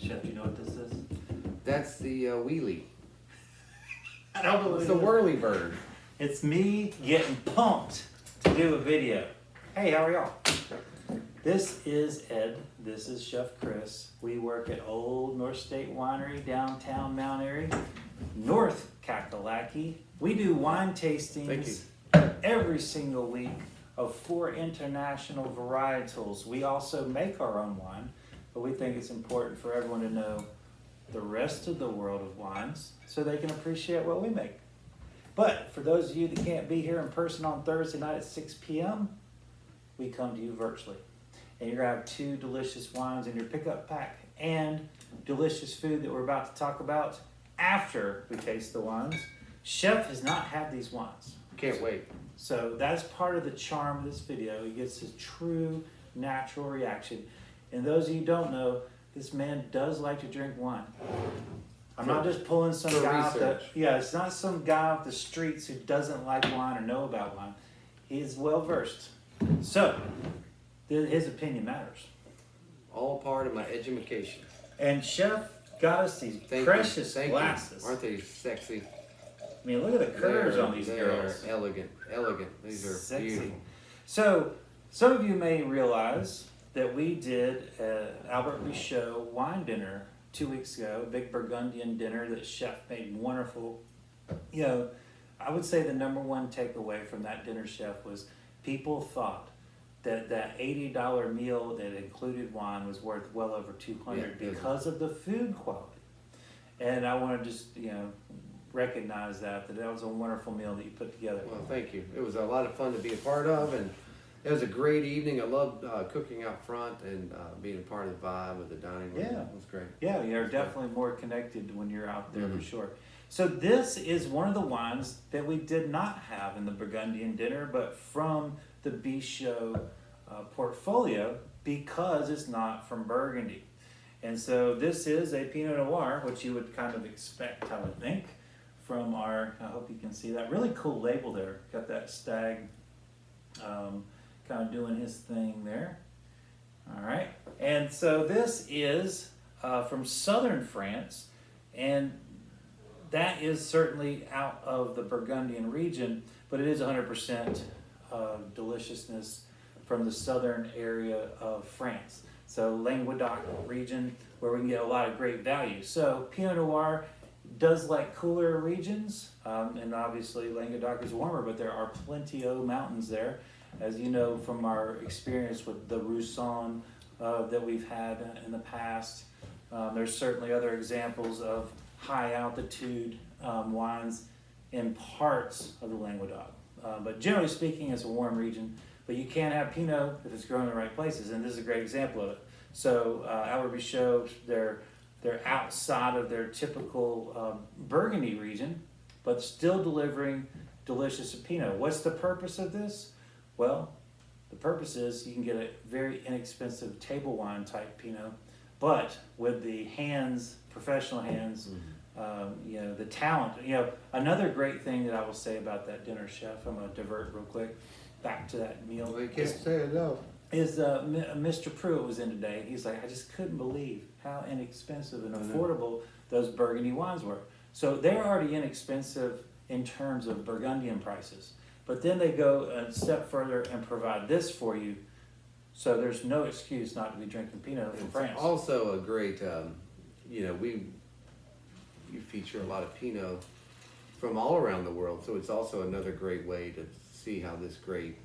Chef, do you know what this is? That's the wheelie. I don't know. It's the whirly bird. It's me getting pumped to do a video. Hey, how are y'all? This is Ed. This is Chef Chris. We work at Old North State Winery, downtown Mount Airy, North Kakalaki. We do wine tastings every single week of 4 international varietals. We also make our own wine, but we think it's important for everyone to know the rest of the world of wines so they can appreciate what we make. But for those of you that can't be here in person on Thursday night at 6 p.m., we come to you virtually. And you're gonna have 2 delicious wines in your pickup pack and delicious food that we're about to talk about after we taste the wines. Chef has not had these wines. Can't wait. So that's part of the charm of this video. He gets his true natural reaction. And those of you who don't know, this man does like to drink wine. I'm not just pulling some guy off the, it's not some guy off the streets who doesn't like wine or know about wine. He is well versed. So, his opinion matters. All part of my education. And Chef got us these precious glasses. Aren't they sexy? I mean, look at the curves on these girls. They're elegant. These are sexy. beautiful. So, some of you may realize that we did Albert Bichot wine dinner 2 weeks ago, a big Burgundian dinner that Chef made wonderful. You know, I would say the number one takeaway from that dinner, Chef, was people thought that that $80 meal that included wine was worth well over $200 because of the food quality. And I want to just, recognize that was a wonderful meal that you put together. Well, thank you. It was a lot of fun to be a part of, and it was a great evening. I loved cooking out front and being a part of the vibe of the dining room. Yeah. It was great. Yeah, you're definitely more connected when you're out there for sure. So this is one of the wines that we did not have in the Burgundian dinner, but from the Bichot portfolio because it's not from Burgundy. And so this is a Pinot Noir, which you would kind of expect, I would think, from our, I hope you can see that, really cool label there. Got that stag kind of doing his thing there. All right, and so this is from southern France, and that is certainly out of the Burgundian region, but it is 100% deliciousness from the southern area of France. So Languedoc region, where we can get a lot of great value. So Pinot Noir does like cooler regions, and obviously Languedoc is warmer, but there are plenty of mountains there. As you know from our experience with the Luzon that we've had in the past, there's certainly other examples of high altitude wines in parts of the Languedoc. But generally speaking, it's a warm region, but you can have Pinot if it's grown in the right places, and this is a great example of it. So Albert Bichot, they're outside of their typical Burgundy region, but still delivering delicious Pinot. What's the purpose of this? Well, the purpose is you can get a very inexpensive table wine type Pinot, but with the hands, professional hands, the talent. Another great thing that I will say about that dinner, Chef, I'm going to divert real quick back to that meal. Well, you can't say enough. Is Mr. Pruitt was in today. He's like, I just couldn't believe how inexpensive and affordable those Burgundy wines were. So they're already inexpensive in terms of Burgundian prices. But then they go a step further and provide this for you. So there's no excuse not to be drinking Pinot from France. Also a great, you feature a lot of Pinot from all around the world. So it's also another great way to see how this great,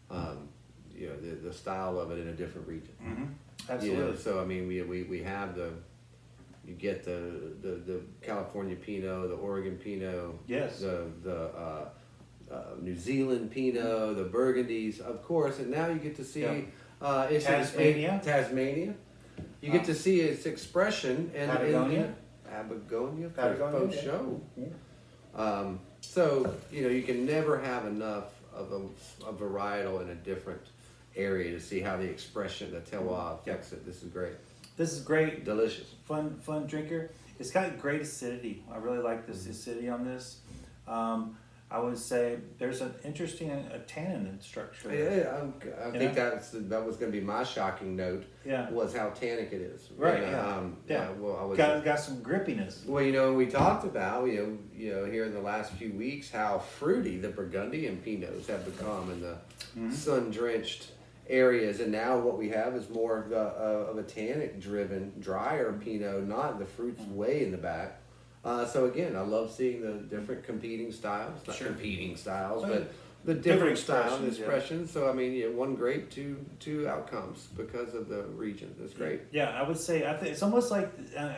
the style of it in a different region. Mm-hmm. Absolutely. So I mean, we have you get the California Pinot, the Oregon Pinot, yes, the New Zealand Pinot, the Burgundies, of course, and now you get to see Tasmania. You get to see its expression and Patagonia for show. Yeah. So you can never have enough of a varietal in a different area to see how the expression, the terroir affects it. This is great. This is great. Delicious. Fun drinker. It's got great acidity. I really like this acidity on this. I would say there's an interesting tannin structure. I think that was going to be my shocking note. Yeah. Was how tannic it is. Right. Well, I was got some grippiness. Well, we talked about here in the last few weeks how fruity the Burgundian Pinots have become in the sun-drenched areas, and now what we have is more of a tannic-driven, drier Pinot, not the fruits way in the back. So again, I love seeing the different competing styles, not competing styles, but the different styles and expressions. So I mean, one grape, two outcomes because of the region. That's great. Yeah, I would say I think it's almost like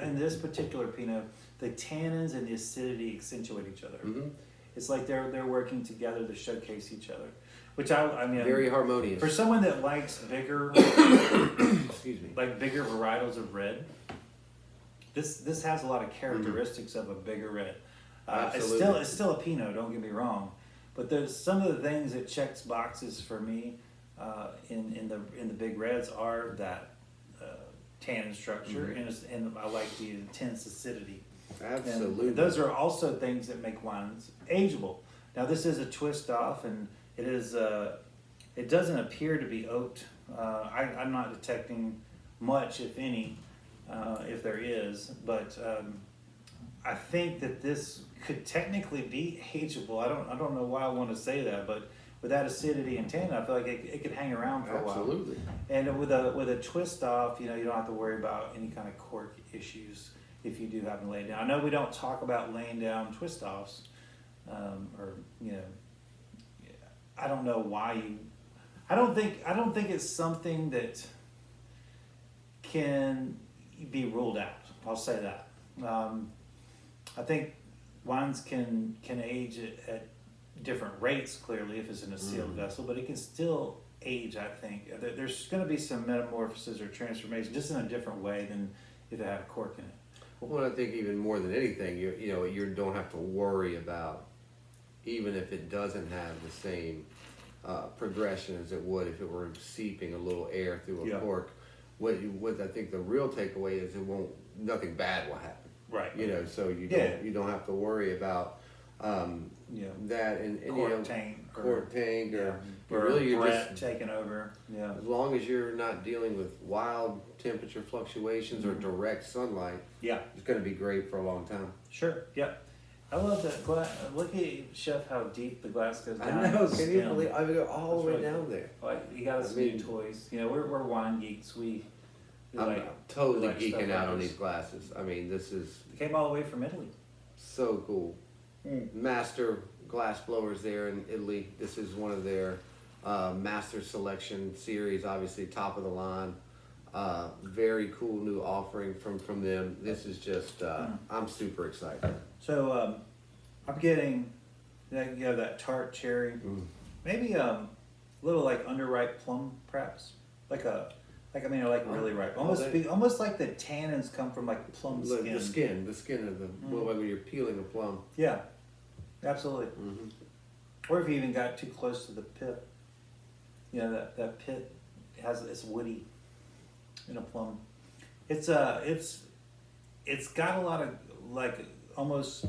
in this particular Pinot, the tannins and the acidity accentuate each other. Mm-hmm. It's like they're working together to showcase each other, which I mean very harmonious for someone that likes bigger, excuse me, like bigger varietals of red. This has a lot of characteristics of a bigger red. Absolutely. It's still a Pinot. Don't get me wrong, but there's some of the things that checks boxes for me in the big reds are that tannin structure and I like the intense acidity. Absolutely. And those are also things that make wines ageable. Now this is a twist off, and it is it doesn't appear to be oaked. I'm not detecting much, if any. If there is, but I think that this could technically be ageable. I don't know why I want to say that, but with that acidity and tannin, I feel like it could hang around for a while. Absolutely. And with a twist off, you don't have to worry about any kind of cork issues if you do happen to lay it down. I know we don't talk about laying down twist offs, or I don't know why you. I don't think it's something that can be ruled out. I'll say that. I think wines can age at different rates, clearly, if it's in a sealed vessel, but it can still age, I think. There's going to be some metamorphosis or transformation, just in a different way than if it had a cork in it. Well, I think even more than anything, you don't have to worry about, even if it doesn't have the same progression as it would if it were seeping a little air through a cork. What I think the real takeaway is nothing bad will happen. Right. So you don't have to worry about that and cork tank or really you're just taking over. Yeah. As long as you're not dealing with wild temperature fluctuations or direct sunlight. Yeah. It's going to be great for a long time. Sure. Yeah. I love that glass. Look at Chef, how deep the glass goes down. I know. Can you believe I go all the way down there? Like, you got us new toys. We're wine geeks. I'm totally like geeking out on these glasses. I mean, this is it came all the way from Italy. So cool. Master glass blowers there in Italy. This is one of their master selection series. Obviously, top of the line. Very cool new offering from them. This is just I'm super excited. So I'm getting that tart cherry, maybe a little like underripe plum, perhaps really ripe. Almost like the tannins come from like plum skin. The skin of the when you're peeling a plum. Yeah, absolutely. Or if you even got too close to the pit, that pit it's woody in a plum. It's got a lot of like almost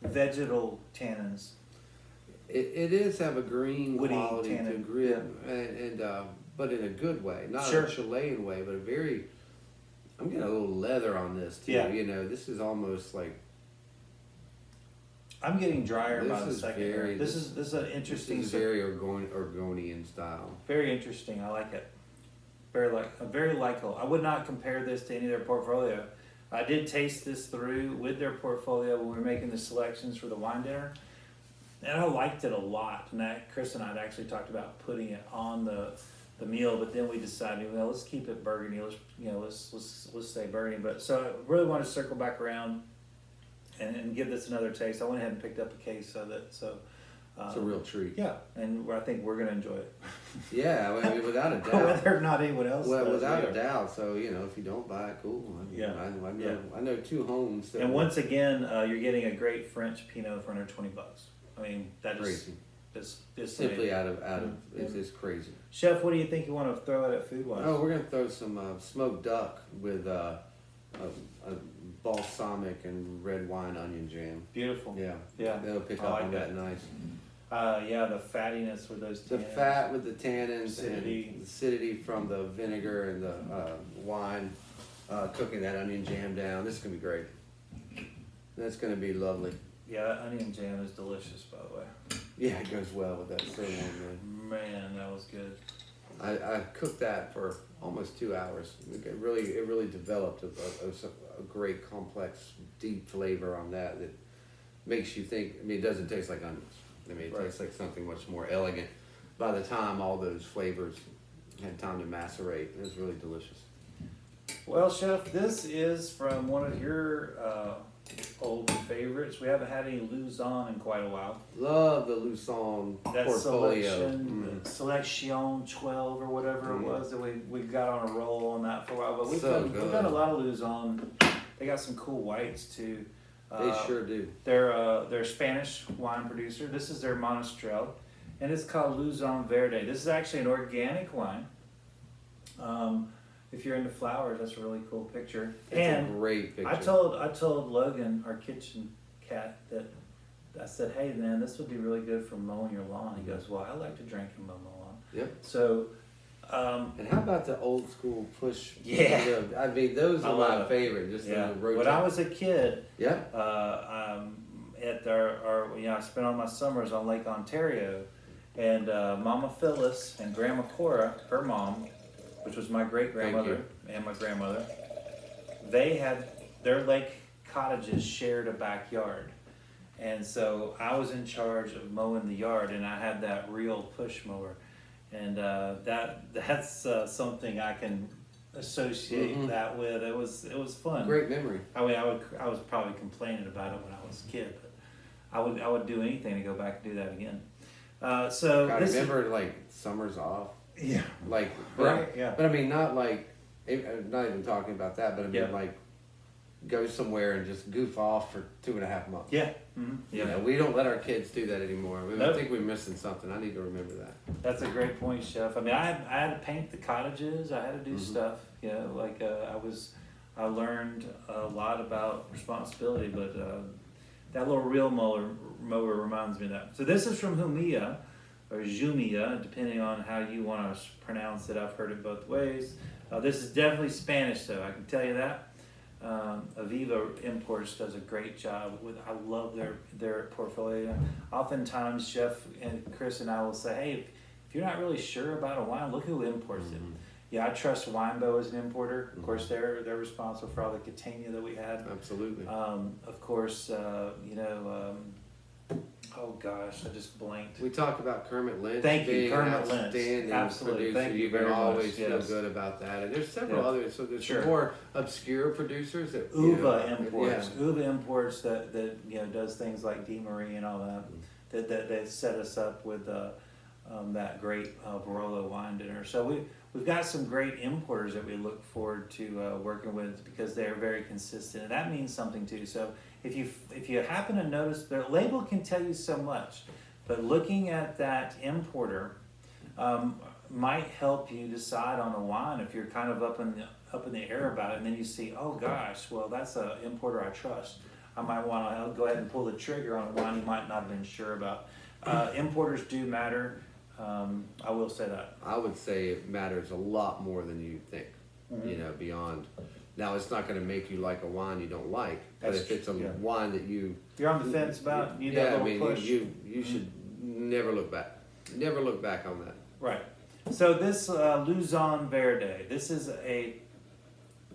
vegetal tannins. It is have a green woody quality tannin, to grit, and but in a good way, not a Chilean way, but I'm getting a little leather on this too. Yeah. This is almost like. I'm getting drier by the second. This is an interesting. This is very Oregonian style. Very interesting. I like it. Very likable. I would not compare this to any of their portfolio. I did taste this through with their portfolio when we were making the selections for the wine dinner, and I liked it a lot. And Chris and I had actually talked about putting it on the meal, but then we decided, let's keep it Burgundy. Let's say Burgundy. But so I really want to circle back around and give this another taste. I went ahead and picked up a case of it. So it's a real treat. Yeah, and I think we're going to enjoy it. Yeah, without a doubt. Whether or not anyone else. Well, without a doubt. So if you don't buy it, cool. I know two homes. And once again, you're getting a great French Pinot for under $20. I mean, that crazy. Is simply out of it's crazy. Chef, what do you think you want to throw at it food wise? Oh, we're gonna throw some smoked duck with a balsamic and red wine onion jam. Beautiful. Yeah. Yeah. They'll pick up on that nice. Yeah, the fattiness with those The tannins. fat with the tannins Acidity. and the acidity from the vinegar and the wine, cooking that onion jam down. This is gonna be great. That's gonna be lovely. Yeah, that onion jam is delicious, by the way. Yeah, it goes well with that sirloin, man. Man, that was good. I cooked that for almost 2 hours. It really developed a great, complex, deep flavor on that makes you think. I mean, it doesn't taste like onions. I mean, it tastes like something much more elegant. By the time all those flavors had time to macerate, it was really delicious. Well, Chef, this is from one of your old favorites. We haven't had any Luzon in quite a while. Love the Luzon That portfolio. Selection 12 or whatever it was that we got on a roll on that for a while. But we've done a lot of Luzon. They got some cool whites too. They sure do. They're a Spanish wine producer. This is their Monastrell, and it's called Luzon Verde. This is actually an organic wine. If you're into flowers, that's a really cool picture. It's a great picture. I told Logan, our kitchen cat, that I said, "Hey man, this would be really good for mowing your lawn." He goes, "Well, I like to drink and mow my lawn." Yep. So. And how about the old school push? Yeah. I mean, those are my favorite. Just the rotate. When I was a kid, yeah. At our I spent all my summers on Lake Ontario, and Mama Phyllis and Grandma Cora, her mom, which was my great grandmother and my grandmother, they had their lake cottages shared a backyard, and so I was in charge of mowing the yard, and I had that real push mower. And that's something I can associate that with. It was fun. Great memory. I mean, I was probably complaining about it when I was a kid, but I would do anything to go back and do that again. So I remember like summers off. Yeah. Like right. Yeah. But I mean, not not even talking about that. But I mean, like go somewhere and just goof off for 2.5 months. Yeah. Mm-hmm. Yeah. You know, we don't let our kids do that anymore. Nope. I think we're missing something. I need to remember that. That's a great point, Chef. I mean, I had to paint the cottages. I had to do stuff. You know, like I learned a lot about responsibility, but that little reel mower reminds me of that. So this is from Jumilla, or Jumilla, depending on how you want to pronounce it. I've heard it both ways. This is definitely Spanish, though. I can tell you that. Aviva Imports does a great job with. I love their portfolio. Oftentimes, Chef and Chris and I will say, "Hey, if you're not really sure about a wine, look who imports it." Yeah, I trust Winebow as an importer. Of course, they're responsible for all the Catania that we had. Absolutely. Of course, oh gosh, I just blanked. We talked about Kermit Lynch. Thank you, being Kermit an Lynch. outstanding Absolutely. producer. Thank you You very can much. always feel Yes. good about that. And there's several others. So there's Sure. some more obscure producers that Uva Imports. Yeah. Uva Imports that does things like Di Marie and all that. That they set us up with that great Barolo wine dinner. So we've got some great importers that we look forward to working with because they're very consistent, and that means something too. So if you happen to notice, their label can tell you so much, but looking at that importer might help you decide on a wine if you're kind of up in the air about it, and then you see, oh gosh, well that's an importer I trust. I might want to go ahead and pull the trigger on a wine you might not have been sure about. Importers do matter. I will say that. I would say it matters a lot more than you think. You know, beyond. Now, it's not going to make you like a wine you don't like, but if it's a wine that you're on the fence about, you need that little push. You should never look back. Never look back on that. Right. So this Luzon Verde, this is a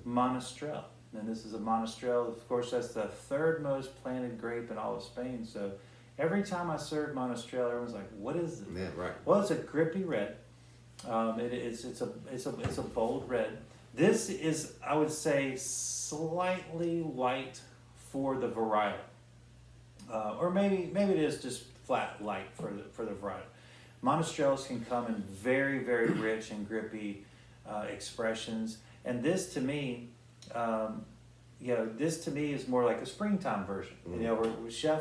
Monastrell. And this is a Monastrell. Of course, that's the third most planted grape in all of Spain. So every time I serve Monastrell, everyone's like, "What is this?" Yeah, right. Well, it's a grippy red. It's a bold red. This is, I would say, slightly light for the varietal, or maybe it is just flat light for the varietal. Monastrells can come in very, very rich and grippy expressions, and this to me. This to me is more like a springtime version. You know,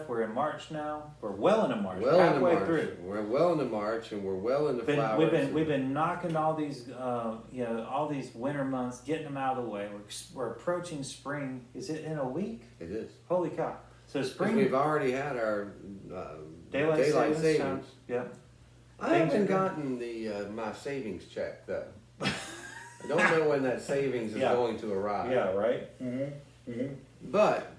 we're in March now. We're well into March. Halfway through. We're well into March, and we're well into flowers. We've been knocking all these all these winter months, getting them out of the way. We're approaching spring. Is it in a week? It is. Holy cow! So spring. We've already had our Daylight savings. Time. Yeah. I haven't gotten the my savings check though. I don't know when that savings is going to arrive. Yeah, right. Mm-hmm. Mm-hmm. But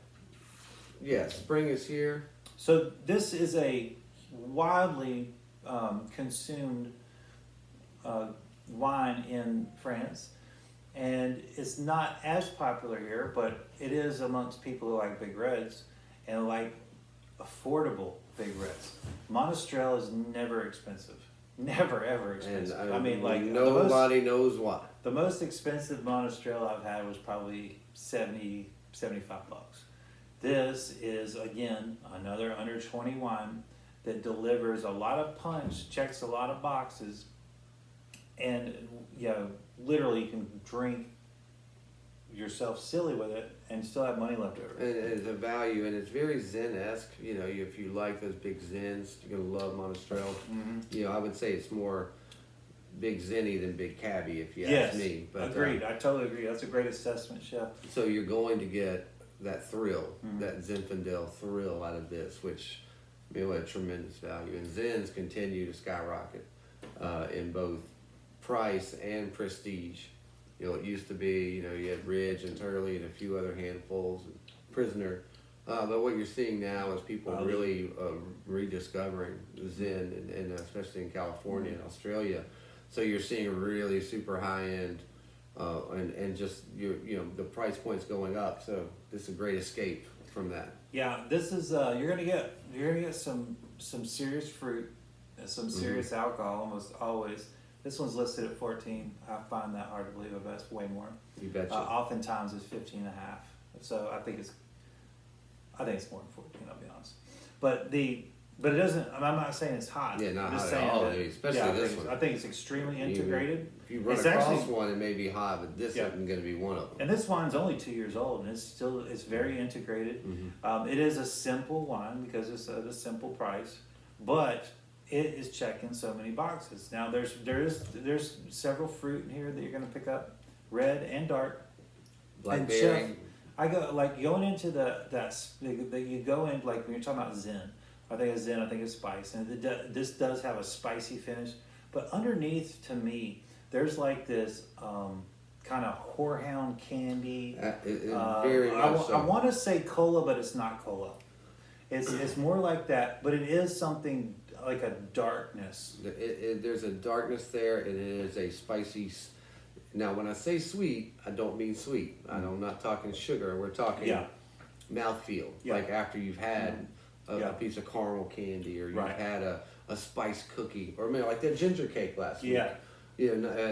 yeah, spring is here. So this is a widely consumed wine in France, and it's not as popular here, but it is amongst people who like big reds and like affordable big reds. Monastrell is never expensive. Never ever expensive. And I mean, like nobody knows why. The most expensive Monastrell I've had was probably 70, 75 bucks. This is again another under 20 wine that delivers a lot of punch, checks a lot of boxes, and literally you can drink yourself silly with it and still have money left over. And it's a value, and it's very Zen-esque. If you like those big Zens, you're gonna love Monastrell. Mm-hmm. I would say it's more big Zenny than big Cabby, if you ask me. But, agreed. I totally agree. That's a great assessment, Chef. So you're going to get that thrill, that Zinfandel thrill out of this, which what a tremendous value. And Zens continue to skyrocket in both price and prestige. It used to be, you had Ridge and Turley and a few other handfuls, and Prisoner. But what you're seeing now is people really rediscovering Zen, and especially in California and Australia. So you're seeing really super high end, and just the price point's going up. So this is a great escape from that. Yeah, this is you're gonna get some serious fruit, some serious alcohol almost always. This one's listed at 14. I find that hard to believe. I bet it's way more. You betcha. Oftentimes it's 15 and a half. So I think it's more than 14. I'll be honest. But it doesn't. I'm not saying it's hot. Yeah, not I'm just hot at all. that, Especially this one. I think it's extremely integrated. If you run across one, it may be hot, but this isn't going to be one of them. And this wine's only 2 years old, and it's very integrated. It is a simple wine because it's at a simple price, but it is checking so many boxes. Now there's several fruit in here that you're going to pick up, red and dark. Blackberry. And Chef, I go like going into that you go in like when you're talking about Zen. I think it's Zen. I think it's spice, and this does have a spicy finish. But underneath, to me, there's like this kind of horehound candy. Very much so. I want to say cola, but it's not cola. It's more like that, but it is something like a darkness. There's a darkness there, and it is a spicy. Now, when I say sweet, I don't mean sweet. I'm not talking sugar. We're talking mouthfeel. Yeah. Like after you've had a piece of caramel candy, or you've had a spice cookie, or maybe like that ginger cake last week.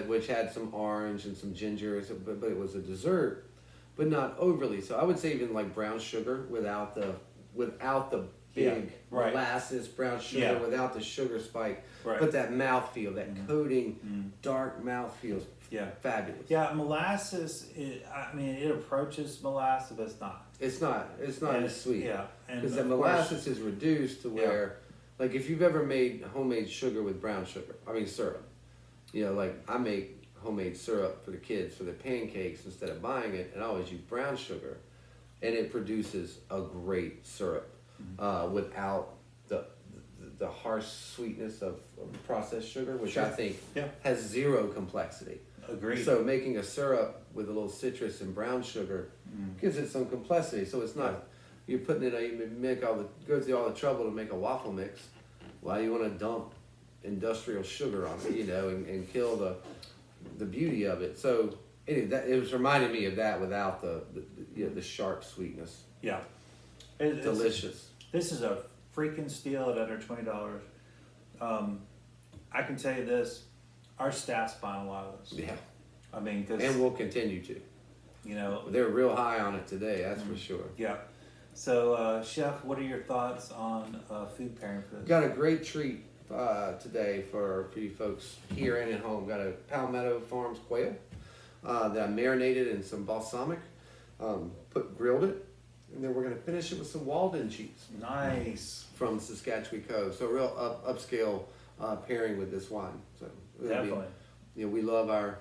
Which had some orange and some ginger, but it was a dessert, but not overly. So I would say even like brown sugar without the big molasses brown sugar, without the sugar spike, but that mouthfeel, that coating, dark mouthfeel, fabulous. Yeah, molasses. It approaches molasses, but it's not. It's not as sweet. Yeah, because the molasses is reduced to where, like if you've ever made homemade sugar with brown sugar, syrup. Like I make homemade syrup for the kids for their pancakes instead of buying it, and I always use brown sugar, and it produces a great syrup without the harsh sweetness of processed sugar, which I think has zero complexity. Agreed. So making a syrup with a little citrus and brown sugar gives it some complexity. So it's not you're putting it. You go through all the trouble to make a waffle mix. Why do you want to dump industrial sugar on it? And kill the beauty of it. So it was reminding me of that without the sharp sweetness. Yeah, Delicious. This is a freaking steal at under $20. I can tell you this: our staff's buying a lot of this. Yeah, and we'll continue to. They're real high on it today. That's for sure. Yeah. So, Chef, what are your thoughts on food pairing for this? Got a great treat today for you folks here and at home. Got a Palmetto Farms quail that I marinated in some balsamic, grilled it, and then we're gonna finish it with some Walden cheese. Nice. From Saskatchewan Cove. So real upscale pairing with this wine. So definitely. We love our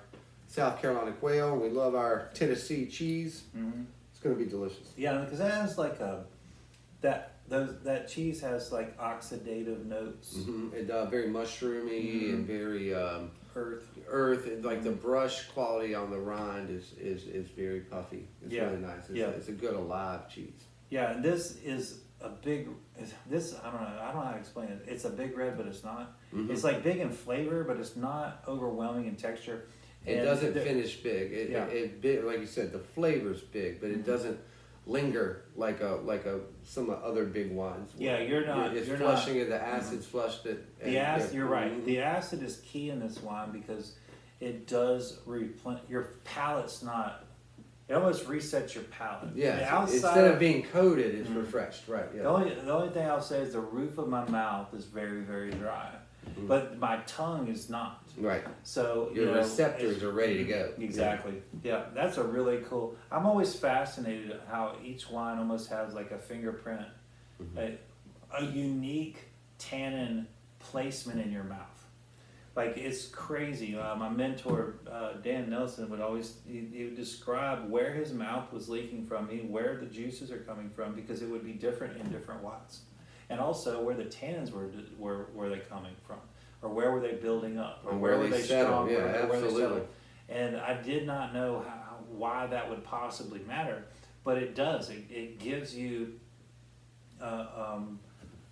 South Carolina quail, and we love our Tennessee cheese. It's gonna be delicious. Yeah, because that has like that that cheese has like oxidative notes. And very mushroomy and very Earth. and like the brush quality on the rind is very puffy. It's really nice. It's a good alive cheese. Yeah, and this is a big. This I don't know how to explain it. It's a big red, but it's not. It's like big in flavor, but it's not overwhelming in texture. It doesn't finish big. It big, like you said, the flavor's big, but it doesn't linger like some other big wines. Yeah, It's flushing it. The acid's flushed it. The acid. You're right. The acid is key in this wine because it does replenish your palate's not. It almost resets your palate. Yeah. Instead of being coated, it's refreshed. Right. Yeah. The only thing I'll say is the roof of my mouth is very, very dry, but my tongue is not. Right. So your receptors are ready to go. Exactly. Yeah, that's a really cool. I'm always fascinated at how each wine almost has like a fingerprint, a unique tannin placement in your mouth. Like it's crazy. My mentor Dan Nelson would always he would describe where his mouth was leaking from, where the juices are coming from, because it would be different in different wines, and also where the tannins were they coming from, or where were they building up, or where were they strong, yeah, absolutely. And I did not know why that would possibly matter, but it does. It gives you.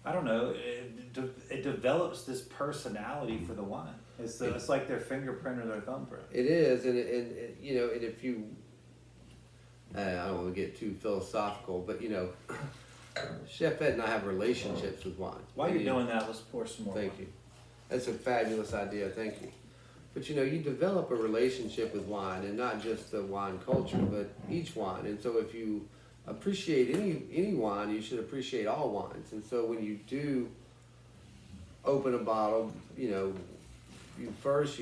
I don't know. It develops this personality for the wine. It's like their fingerprint or their thumbprint. It is, and if you, I don't want to get too philosophical, but Chef Ed and I have relationships with wine. While you're doing that, let's pour some more. Thank you. That's a fabulous idea. Thank you. But you develop a relationship with wine, and not just the wine culture, but each wine. And so if you appreciate any wine, you should appreciate all wines. And so when you do open a bottle, you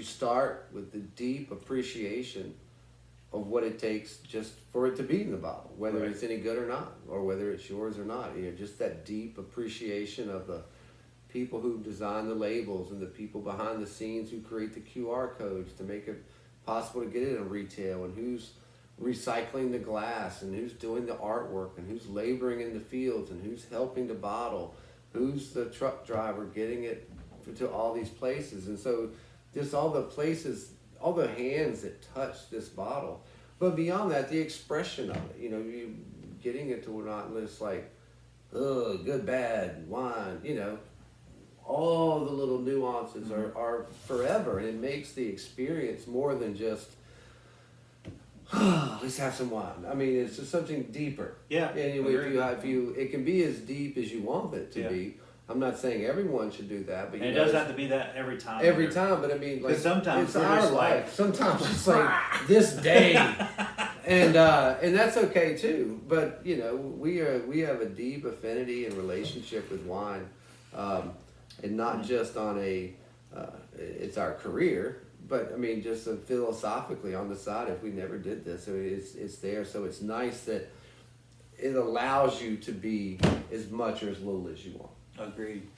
start with the deep appreciation of what it takes just for it to be in the bottle, whether it's any good or not, or whether it's yours or not. Just that deep appreciation of the people who design the labels and the people behind the scenes who create the QR codes to make it possible to get it in retail, and who's recycling the glass, and who's doing the artwork, and who's laboring in the fields, and who's helping to bottle, who's the truck driver getting it to all these places. And so just all the places, all the hands that touch this bottle, but beyond that, the expression of it, you getting it to not just like, oh, good, bad, wine, all the little nuances are forever, and it makes the experience more than just, let's have some wine. I mean, it's just something deeper. Yeah. Anyway, if you, it can be as deep as you want it to be. I'm not saying everyone should do that, but it doesn't have to be that every time. Every time, but I mean, like sometimes it's our life. Sometimes it's like this day, and that's okay too. But we have a deep affinity and relationship with wine, and not just on it's our career. But I mean, just philosophically on the side, if we never did this, I mean, it's there. So it's nice that it allows you to be as much or as little as you want. Agreed.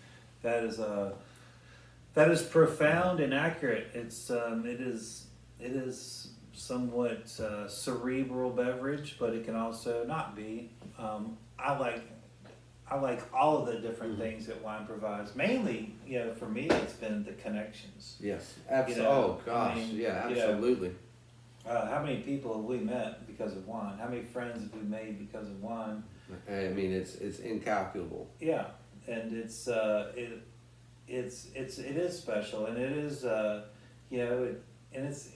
That is profound and accurate. It is somewhat cerebral beverage, but it can also not be. I like all of the different things that wine provides. Mainly, for me, it's been the connections. Yes, absolutely. Oh gosh, yeah, absolutely. How many people have we met because of wine? How many friends have we made because of wine? I mean, it's incalculable. Yeah, and it is special, and it is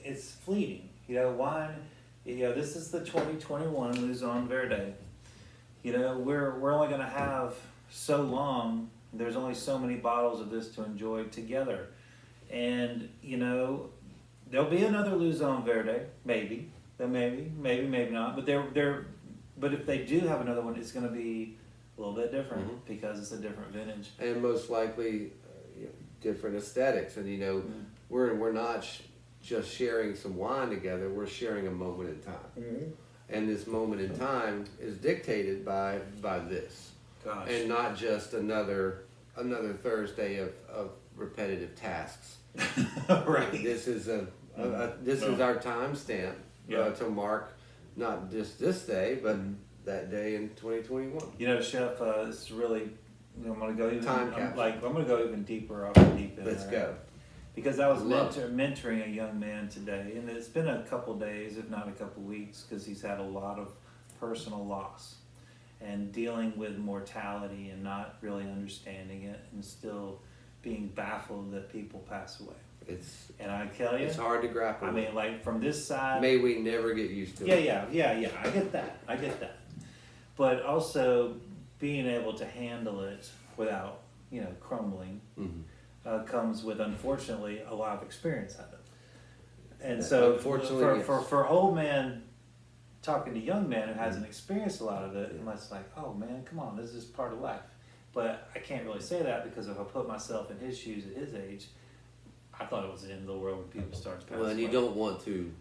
it's fleeting. Wine. This is the 2021 Luzon Verde. We're only going to have so long. There's only so many bottles of this to enjoy together, and there'll be another Luzon Verde, maybe not. But if they do have another one, it's going to be a little bit different because it's a different vintage, and most likely different aesthetics. And we're not just sharing some wine together. We're sharing a moment in time. And this moment in time is dictated by this. Gosh. And not just another Thursday of repetitive tasks. Right. This is is our timestamp to mark not just this day, but that day in 2021. Chef, this is really, I'm gonna go even Time capsule. I'm gonna go even deeper off the deep end. Let's all go. Because I was Love mentoring a young man today, and it's been a couple days, if not a couple weeks, because he's had a lot of personal loss and dealing with mortality and not really understanding it, and still being baffled that people pass away. And I tell you, It's hard to grapple. I mean, like from this side. May we never get used to it. Yeah. I get that. But also being able to handle it without, crumbling, comes with, unfortunately, a lot of experience out of it. And so, Unfortunately, for old man talking to young man who hasn't experienced a lot of it, and it's like, oh man, come on, this is part of life. But I can't really say that, because if I put myself in his shoes at his age, I thought it was the end of the world when people start to pass away. and you don't want to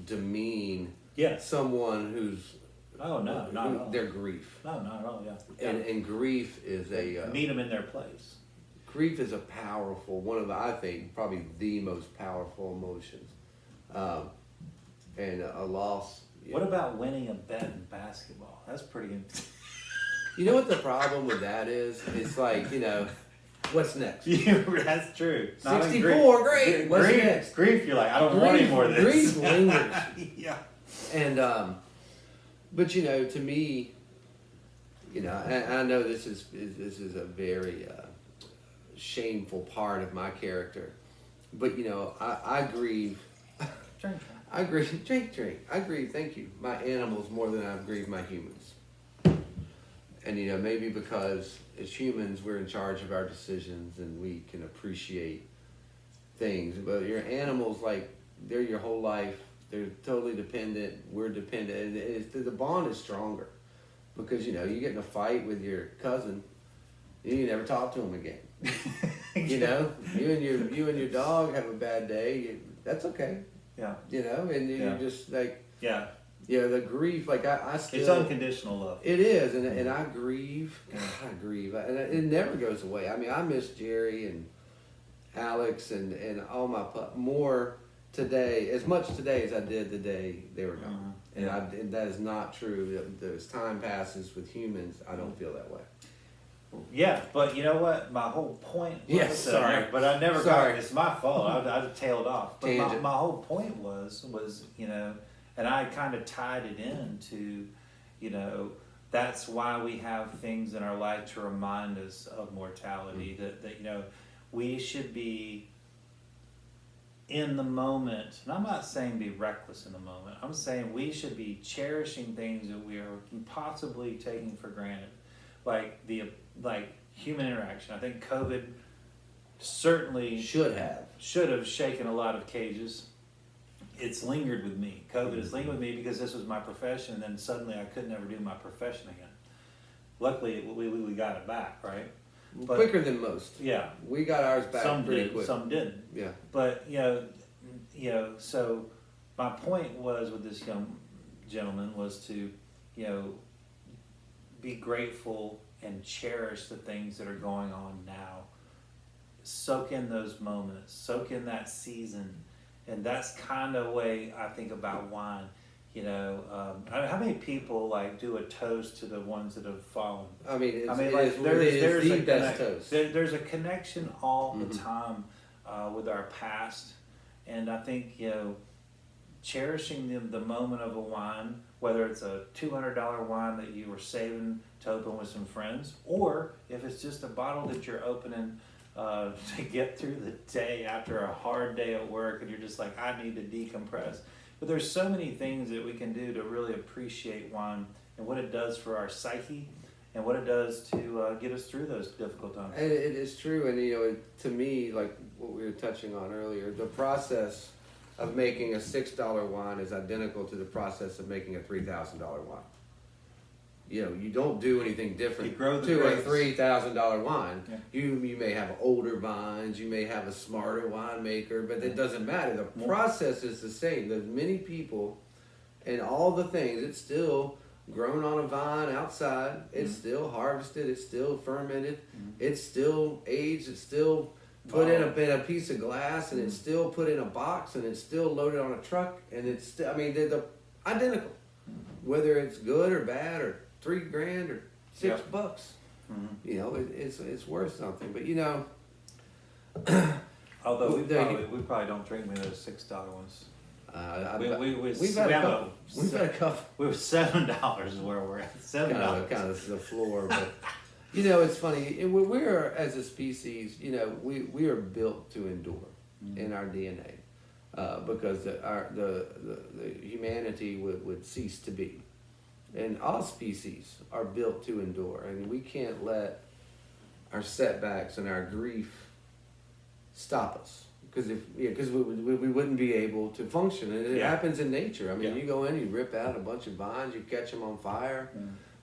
demean Yes. someone who's Oh, no, not at all. their grief. No, not at all, yeah. And grief is Meet them in their place. grief is a powerful, one of the, I think, probably the most powerful emotions. And a loss. What about winning a bet in basketball? That's pretty. You know what the problem with that is? It's like, what's next? Yeah, that's true. Not in 64, great. What's grief, next? grief, you're like, I don't want any more of this. Grief lingers. Yeah. And, but to me, and I know this is a very shameful part of my character, but I grieve. Drink. I grieve. Drink. I grieve. Thank you. My animals more than I grieve my humans. And maybe because as humans we're in charge of our decisions and we can appreciate things, but your animals, like, they're your whole life. They're totally dependent. We're dependent, and the bond is stronger because you get in a fight with your cousin, you never talk to him again. You and your dog have a bad day. That's okay. Yeah. And you're just like, Yeah. the grief. Like I still. It's unconditional love. It is, and I grieve. God, I grieve, and it never goes away. I mean, I miss Jerry and Alex and all my more today, as much today as I did the day they were gone. And that is not true. As time passes with humans, I don't feel that way. Yeah, but you know what? My whole point was, Yes, sorry. But I never Sorry. got, it's my fault. I tailed off. But Tangent. my whole point was, and I kind of tied it into, that's why we have things in our life to remind us of mortality, that we should be in the moment. And I'm not saying be reckless in the moment. I'm saying we should be cherishing things that we are possibly taking for granted. Like human interaction. I think COVID certainly Should have shaken a lot of cages. It's lingered with me. COVID has lingered with me because this was my profession, and then suddenly I could never do my profession again. Luckily, we got it back, right? But, quicker than most. Yeah. We got ours back Some pretty did, quick. some didn't. Yeah. But so my point was with this young gentleman was to, be grateful and cherish the things that are going on now. Soak in those moments, soak in that season. And that's kind of the way I think about wine. How many people do a toast to the ones that have fallen? I mean, there's the a best toast. There's a connection all the time with our past, and I think cherishing the moment of a wine, whether it's a $200 wine that you were saving to open with some friends, or if it's just a bottle that you're opening to get through the day after a hard day at work, and you're just like, I need to decompress. But there's so many things that we can do to really appreciate wine and what it does for our psyche and what it does to get us through those difficult times. And it is true, and to me, like what we were touching on earlier, the process of making a $6 wine is identical to the process of making a $3,000 wine. You don't do anything different to a $3,000 wine. Yeah. You may have older vines, you may have a smarter winemaker, but it doesn't matter. The process is the same. There's many people and all the things. It's still grown on a vine outside. It's still harvested. It's still fermented. It's still aged. It's still put in a piece of glass, and it's still put in a box, and it's still loaded on a truck, and it's still, they're identical. whether it's good or bad or $3,000 or $6. Yep. Mm-hmm. You know, it's worth something. But you know, Although we probably don't drink many of those $6 ones. we've had a couple. We've had a couple. We were $7 is where we're at. $7. Kind of the floor, but you know, it's funny. We're as a species, you know, we are built to endure in our DNA, because the humanity would cease to be, and all species are built to endure, and we can't let our setbacks and our grief stop us. Because we wouldn't be able to function, and it happens in nature. I mean, you go in, you rip out a bunch of vines, you catch them on fire,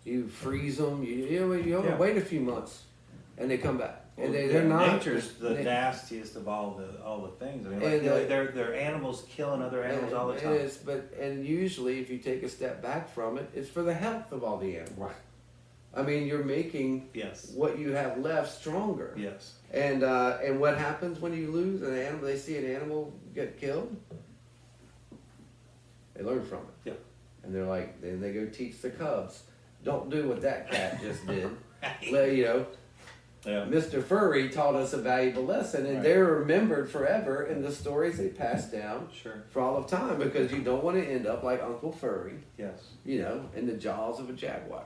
you freeze them. You only wait a few months, and they come back. Well, And they're not. Nature's the nastiest of all the things. I mean, like, they're animals killing other animals all the time. And usually, if you take a step back from it, it's for the health of all the animals. Right. I mean, you're making what you have left stronger. Yes. And what happens when you lose an animal? They see an animal get killed. They learn from it. Yeah. And they're like, then they go teach the cubs, don't do what that cat just did. Right. You know, Mr. Furry taught us a valuable lesson, and they're remembered forever in the stories they pass down for all of time, because you don't want to end up like Uncle Furry. Yes. You know, in the jaws of a jaguar.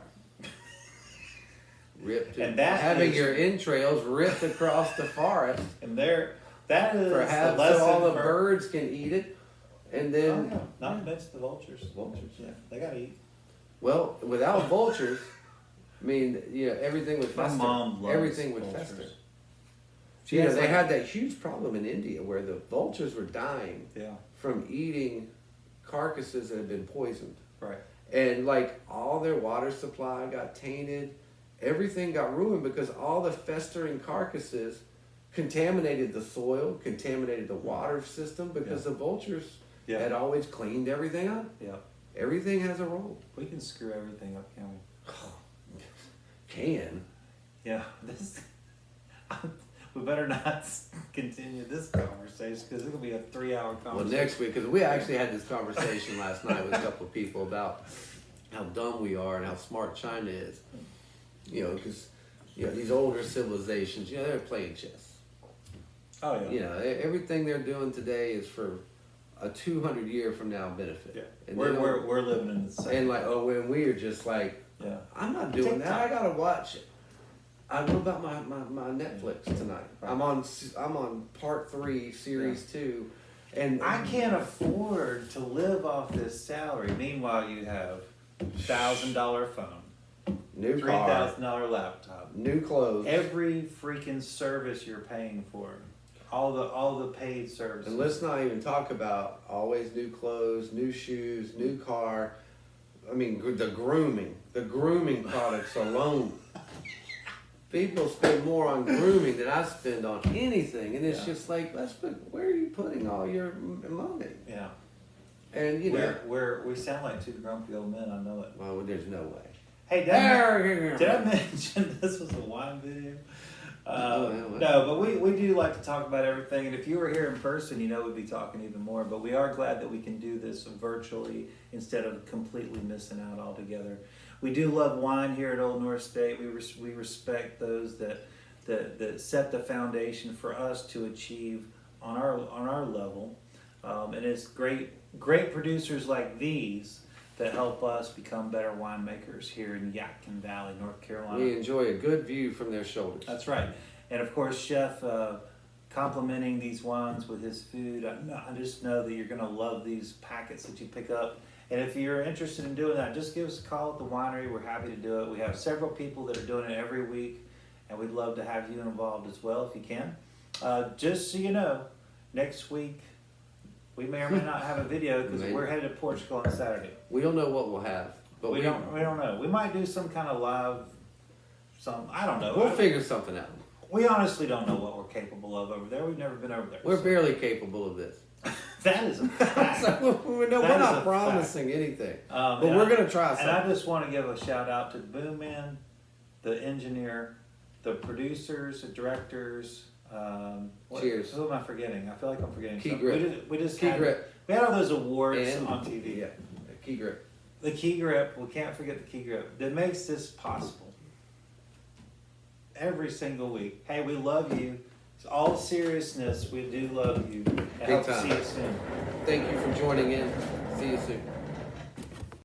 Ripped, and that having your entrails ripped across the forest, and that is perhaps the lesson so all the birds can eat it, and then not to mention the vultures. Vultures, they gotta eat. Well, without vultures, I mean, you know, everything would fester. My mom loves everything would vultures. fester. You know, they had that huge problem in India where the vultures were dying from eating carcasses that had been poisoned. Right. And like all their water supply got tainted. Everything got ruined because all the festering carcasses contaminated the soil, contaminated the water system, because the vultures had always cleaned everything up. Yeah. Everything has a role. We can screw everything up, can we? Can. Yeah. We better not continue this conversation, because it'll be a 3-hour conversation. Well, next week, because we actually had this conversation last night with a couple of people about how dumb we are and how smart China is. You know, because these older civilizations, they're playing chess. Oh yeah. You know, everything they're doing today is for a 200 year from now benefit. Yeah. And we're living in the same. And like, when we are just like, I'm not doing that. I gotta watch it. What about my Netflix tonight? Right. I'm on part 3, series 2, and I can't afford to live off this salary. Meanwhile, you have $1,000 phone. New car, $3,000 laptop, new clothes, every freaking service you're paying for, all the paid services. And let's not even talk about always new clothes, new shoes, new car. I mean, the grooming products alone. People spend more on grooming than I spend on anything, and it's just like, where are you putting all your money? Yeah. And we sound like 2 grumpy old men. I know it. Well, there's no way. Hey, did I mention this was a wine video? No, but we do like to talk about everything. And if you were here in person, we'd be talking even more. But we are glad that we can do this virtually instead of completely missing out altogether. We do love wine here at Old North State. We respect those that set the foundation for us to achieve on our level. And it's great producers like these that help us become better winemakers here in Yadkin Valley, North Carolina. We enjoy a good view from their shoulders. That's right. And of course, Chef complimenting these wines with his food. I just know that you're going to love these packets that you pick up. And if you're interested in doing that, just give us a call at the winery. We're happy to do it. We have several people that are doing it every week, and we'd love to have you involved as well if you can. Just so you know, next week, we may or may not have a video because we're headed to Portugal on Saturday. We don't know what we'll have, but we don't know. We might do some kind of live, I don't know. We'll figure something out. We honestly don't know what we're capable of over there. We've never been over there. We're barely capable of this. That is a fact. We're not promising anything, but we're going to try something. And I just want to give a shout out to the boom man, the engineer, the producers, the directors. Cheers. Who am I forgetting? I feel like I'm forgetting. Key something. Grip. We had all those awards and, on TV. Yeah, Key Grip. the key grip, we can't forget the key grip, that makes this possible. Every single week. Hey, we love you. It's all seriousness, we do love you. I Big hope to time. see you soon. Thank you for joining in. See you soon.